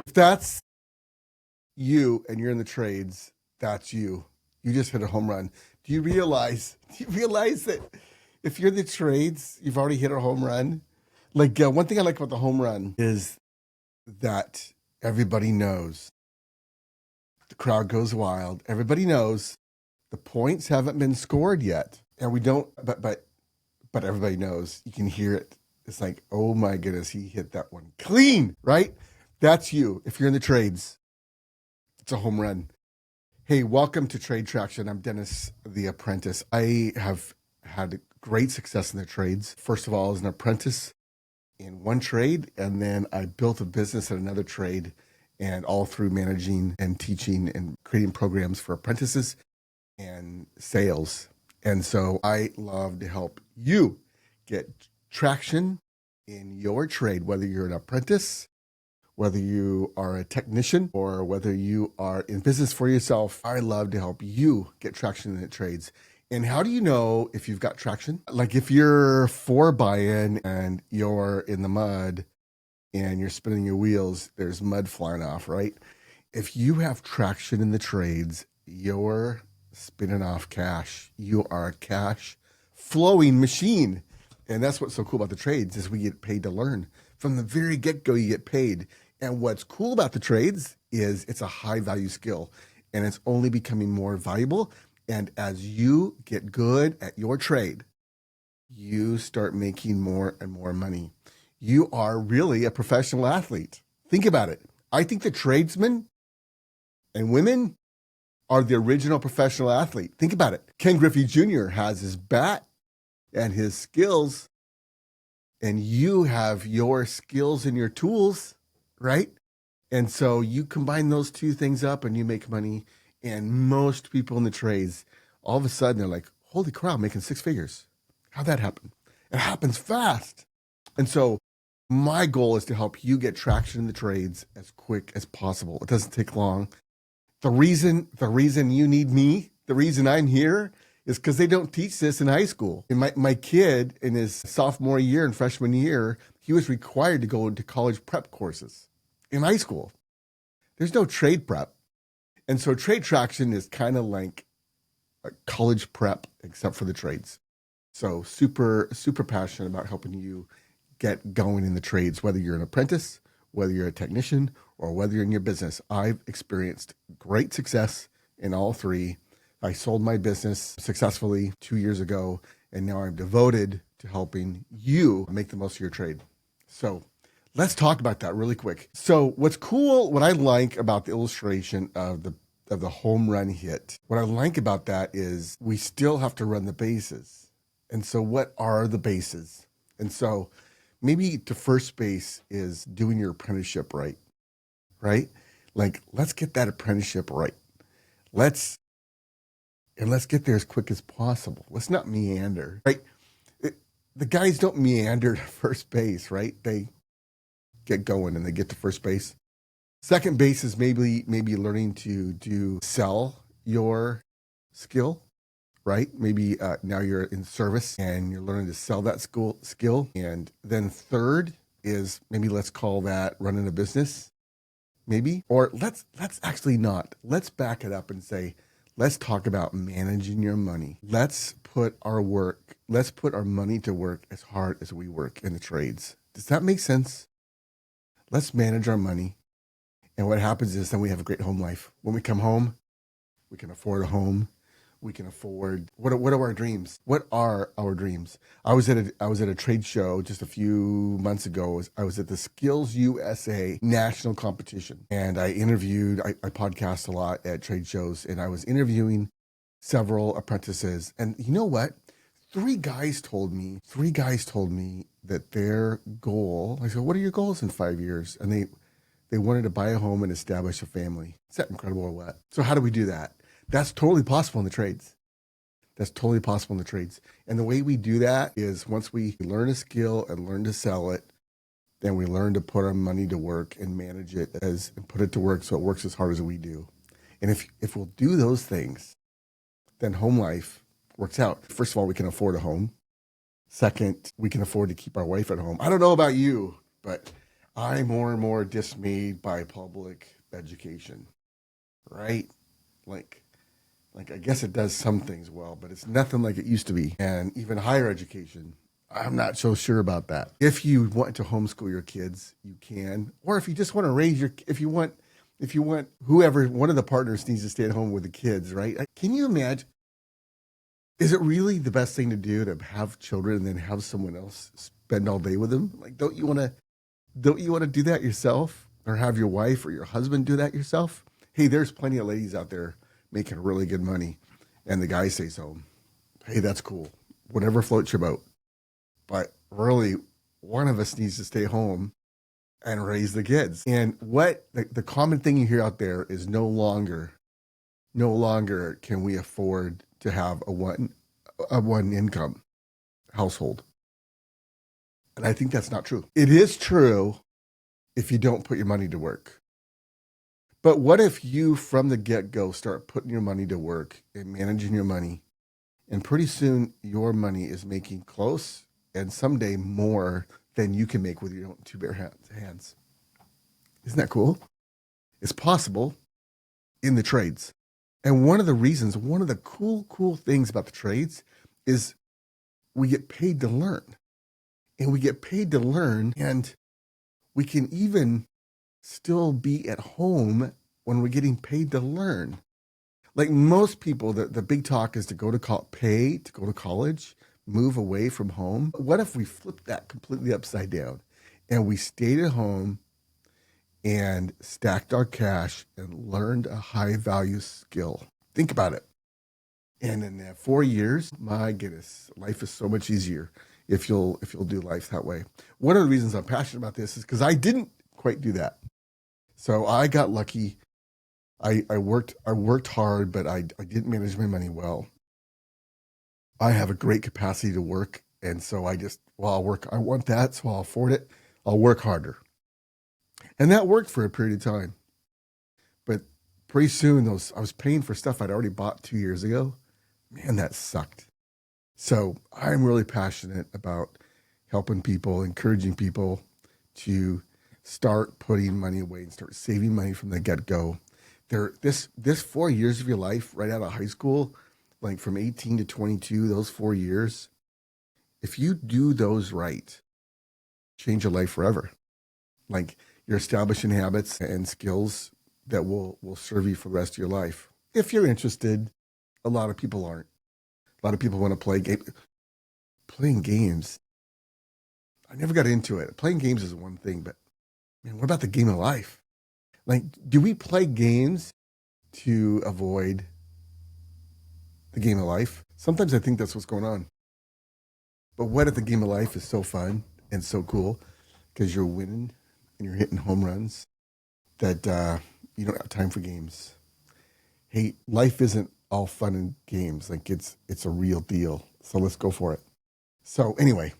If that's you and you're in the trades, that's you. You just hit a home run. Do you realize that if you're in the trades, you've already hit a home run? Like one thing I like about the home run is that everybody knows. The crowd goes wild. Everybody knows the points haven't been scored yet. And we don't but everybody knows. You can hear it. It's like, oh my goodness, he hit that one clean, right? That's you. If you're in the trades, it's a home run. Hey, welcome to Trade Traction. I'm Dennis, the apprentice. I have had great success in the trades. First of all, as an apprentice in one trade, and then I built a business in another trade, and all through managing and teaching and creating programs for apprentices and sales. And so I love to help you get traction in your trade, whether you're an apprentice, whether you are a technician, or whether you are in business for yourself. I love to help you get traction in the trades. And how do you know if you've got traction? Like if you're for buy-in and you're in the mud and you're spinning your wheels, there's mud flying off, right? If you have traction in the trades, you're spinning off cash. You are a cash flowing machine. And that's what's so cool about the trades is we get paid to learn. From the very get-go, you get paid. And what's cool about the trades is it's a high value skill and it's only becoming more valuable. And as you get good at your trade, you start making more and more money. You are really a professional athlete. Think about it. I think the tradesmen and women are the original professional athlete. Think about it. Ken Griffey Jr. has his bat and his skills, and you have your skills and your tools, right? And so you combine those two things up and you make money. And most people in the trades, all of a sudden, they're like, holy crap, I'm making six figures. How'd that happen? It happens fast. And so my goal is to help you get traction in the trades as quick as possible. It doesn't take long. The reason you need me, the reason I'm here is because they don't teach this in high school. And my kid in his sophomore year and freshman year, he was required to go into college prep courses in high school. There's no trade prep. And so trade traction is kind of like a college prep, except for the trades. So super, super passionate about helping you get going in the trades, whether you're an apprentice, whether you're a technician, or whether you're in your business. I've experienced great success in all three. I sold my business successfully 2 years ago, and now I'm devoted to helping you make the most of your trade. So let's talk about that really quick. So what's cool, what I like about the illustration of the home run hit, what I like about that is we still have to run the bases. And so what are the bases? And so maybe the first base is doing your apprenticeship right? Like, let's get that apprenticeship right. Let's get there as quick as possible. Let's not meander, right? The guys don't meander to first base, right? They get going and they get to first base. Second base is maybe learning to sell your skill, right? Maybe now you're in service and you're learning to sell that skill. And then third is maybe let's call that running a business, maybe. Or let's actually not. Let's back it up and say, let's talk about managing your money. Let's put our money to work as hard as we work in the trades. Does that make sense? Let's manage our money. And what happens is then we have a great home life. When we come home, we can afford a home. We can afford, what are our dreams? What are our dreams? I was at a trade show just a few months ago. I was at the Skills USA national competition, and I podcast a lot at trade shows, and I was interviewing several apprentices. And you know what? Three guys told me that their goal, I said, what are your goals in 5 years? And they wanted to buy a home and establish a family. Is that incredible or what? So how do we do that? That's totally possible in the trades. And the way we do that is once we learn a skill and learn to sell it, then we learn to put our money to work and manage it and put it to work so it works as hard as we do. And if we'll do those things, then home life works out. First of all, we can afford a home. Second, we can afford to keep our wife at home. I don't know about you, but I'm more and more dismayed by public education, right? Like, I guess it does some things well, but it's nothing like it used to be. And even higher education, I'm not so sure about that. If you want to homeschool your kids, you can. Or if you just want to raise your, if you want whoever, one of the partners needs to stay at home with the kids, right? Can you imagine? Is it really the best thing to do to have children and then have someone else spend all day with them? Like, don't you want to do that yourself or have your wife or your husband do that yourself? Hey, there's plenty of ladies out there making really good money and the guy stays home. Hey, that's cool. Whatever floats your boat. But really, one of us needs to stay home and raise the kids. And what the common thing you hear out there is no longer can we afford to have a one income household. And I think that's not true. It is true if you don't put your money to work. But what if you from the get-go start putting your money to work and managing your money, and pretty soon your money is making close and someday more than you can make with your own two bare hands. Isn't that cool? It's possible in the trades. And one of the cool things about the trades is we get paid to learn. And we get paid to learn, and we can even still be at home when we're getting paid to learn. Like most people, the big talk is to go to pay to go to college, move away from home. What if we flipped that completely upside down and we stayed at home and stacked our cash and learned a high value skill? Think about it. And in 4 years, my goodness, life is so much easier if you'll do life that way. One of the reasons I'm passionate about this is because I didn't quite do that. So I got lucky. I worked hard, but I didn't manage my money well. I have a great capacity to work, and so I'll work. I want that, so I'll afford it. I'll work harder, and that worked for a period of time. But pretty soon, I was paying for stuff I'd already bought 2 years ago. Man, that sucked. So I'm really passionate about helping people, encouraging people to start putting money away and start saving money from the get-go. This 4 years of your life right out of high school, like from 18 to 22, those 4 years, if you do those right, change your life forever. Like you're establishing habits and skills that will serve you for the rest of your life. If you're interested, a lot of people aren't. A lot of people want to playing games. I never got into it. Playing games is one thing, but man, what about the game of life? Like, do we play games to avoid the game of life? Sometimes I think that's what's going on. But what if the game of life is so fun and so cool because you're winning and you're hitting home runs that you don't have time for games? Hey, life isn't all fun and games. Like it's a real deal. So let's go for it. So anyway,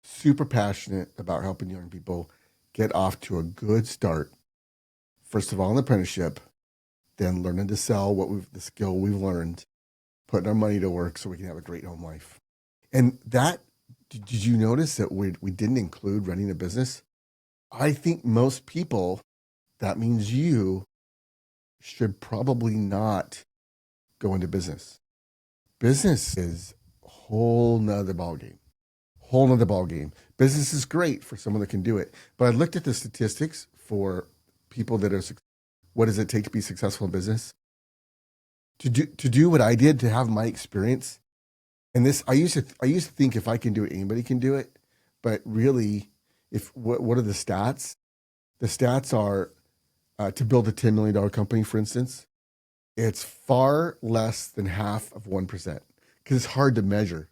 super passionate about helping young people get off to a good start. First of all, an apprenticeship, then learning to sell the skill we've learned, putting our money to work so we can have a great home life. And did you notice that we didn't include running a business? I think most people, that means you should probably not go into business. Business is a whole nother ballgame. Business is great for someone that can do it. But I looked at the statistics for people that are, what does it take to be successful in business? To do what I did, to have my experience. And this, I used to think if I can do it, anybody can do it. But really, what are the stats? The stats are to build a $10 million company, for instance, it's far less than half of 1% because it's hard to measure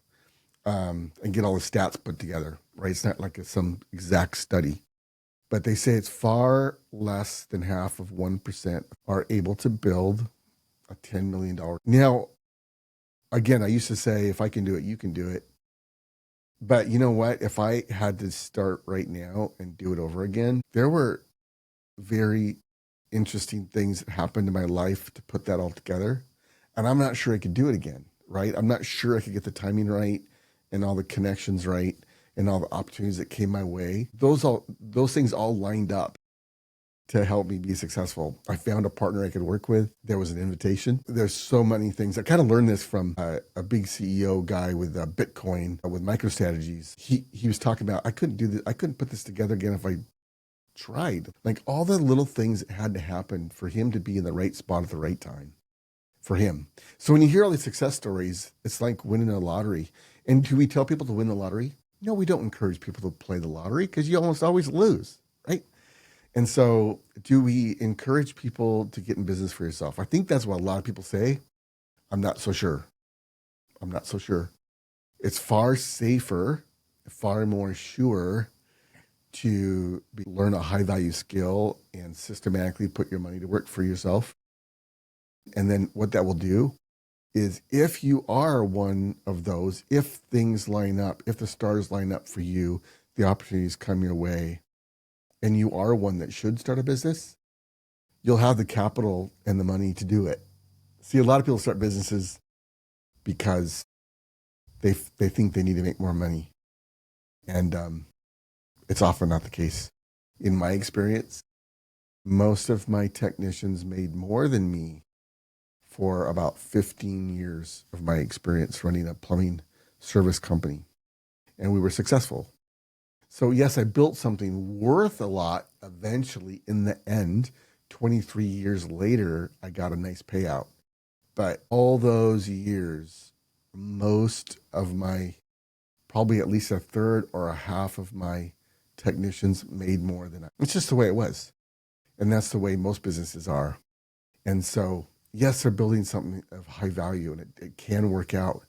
and get all the stats put together, right? It's not like some exact study, but they say it's far less than half of 1% are able to build a $10 million. Now, again, I used to say, if I can do it, you can do it. But you know what? If I had to start right now and do it over again, there were very interesting things that happened in my life to put that all together. And I'm not sure I could do it again, right? I'm not sure I could get the timing right and all the connections right. and all the opportunities that came my way, those things all lined up to help me be successful. I found a partner I could work with. There was an invitation. There's so many things. I kind of learned this from a big CEO guy with Bitcoin, with MicroStrategies. He was talking about, I couldn't do this. I couldn't put this together again if I tried. Like all the little things that had to happen for him to be in the right spot at the right time for him. So when you hear all these success stories, it's like winning a lottery. And do we tell people to win the lottery? No, we don't encourage people to play the lottery because you almost always lose, right? And so do we encourage people to get in business for yourself? I think that's what a lot of people say. I'm not so sure. I'm not so sure. It's far safer, far more sure to learn a high value skill and systematically put your money to work for yourself. And then what that will do is if you are one of those, if things line up, if the stars line up for you, the opportunities come your way, and you are one that should start a business, you'll have the capital and the money to do it. See, a lot of people start businesses because they think they need to make more money. And it's often not the case. In my experience, most of my technicians made more than me for about 15 years of my experience running a plumbing service company. And we were successful. So yes, I built something worth a lot eventually. In the end, 23 years later, I got a nice payout. But all those years, most of my, probably at least a third or a half of my technicians made more than I. It's just the way it was. And that's the way most businesses are. And so, yes, they're building something of high value and it can work out.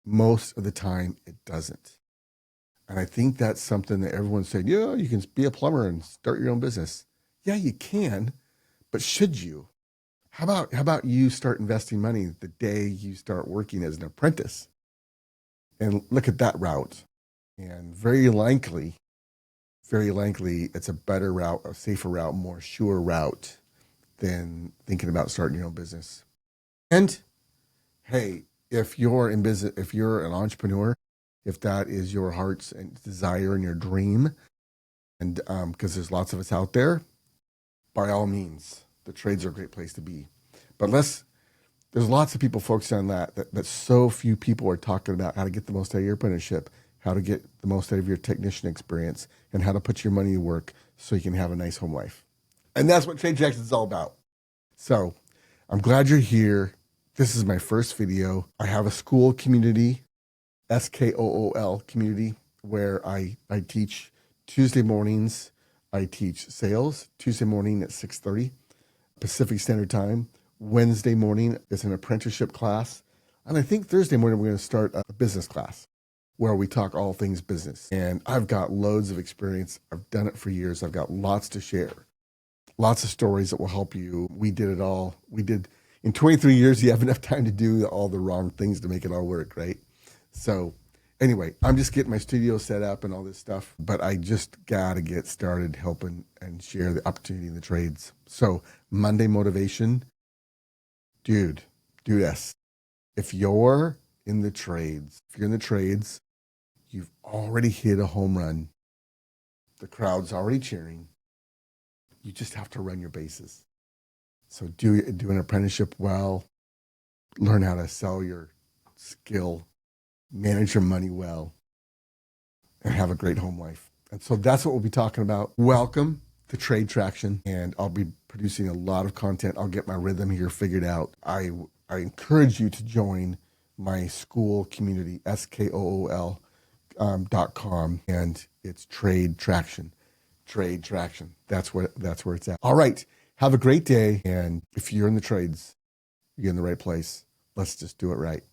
Most of the time, it doesn't. And I think that's something that everyone's saying, yeah, you can be a plumber and start your own business. Yeah, you can, but should you? How about you start investing money the day you start working as an apprentice and look at that route? And very likely, it's a better route, a safer route, more sure route than thinking about starting your own business. And hey, if you're in business, if you're an entrepreneur, if that is your heart's desire and your dream, and because there's lots of us out there, by all means, the trades are a great place to be. But there's lots of people focused on but so few people are talking about how to get the most out of your apprenticeship, how to get the most out of your technician experience, and how to put your money to work so you can have a nice home life. And that's what Trade Traction is all about. So I'm glad you're here. This is my first video. I have a school community, SKOOL community, where I teach Tuesday mornings. I teach sales Tuesday morning at 6:30 Pacific Standard Time. Wednesday morning is an apprenticeship class. And I think Thursday morning we're going to start a business class where we talk all things business. And I've got loads of experience. I've done it for years. I've got lots to share. Lots of stories that will help you. We did it all. In 23 years, you have enough time to do all the wrong things to make it all work, right? So anyway, I'm just getting my studio set up and all this stuff, but I just got to get started helping and share the opportunity in the trades. So Monday motivation, dude, do this. If you're in the trades, you've already hit a home run. The crowd's already cheering. You just have to run your bases. So do an apprenticeship well, learn how to sell your skill, manage your money well, and have a great home life. And so that's what we'll be talking about. Welcome to Trade Traction, and I'll be producing a lot of content. I'll get my rhythm here figured out. I encourage you to join my school community, SKOOL.com, and it's Trade Traction. Trade Traction. That's where it's at. All right. Have a great day. And if you're in the trades, you're in the right place. Let's just do it right.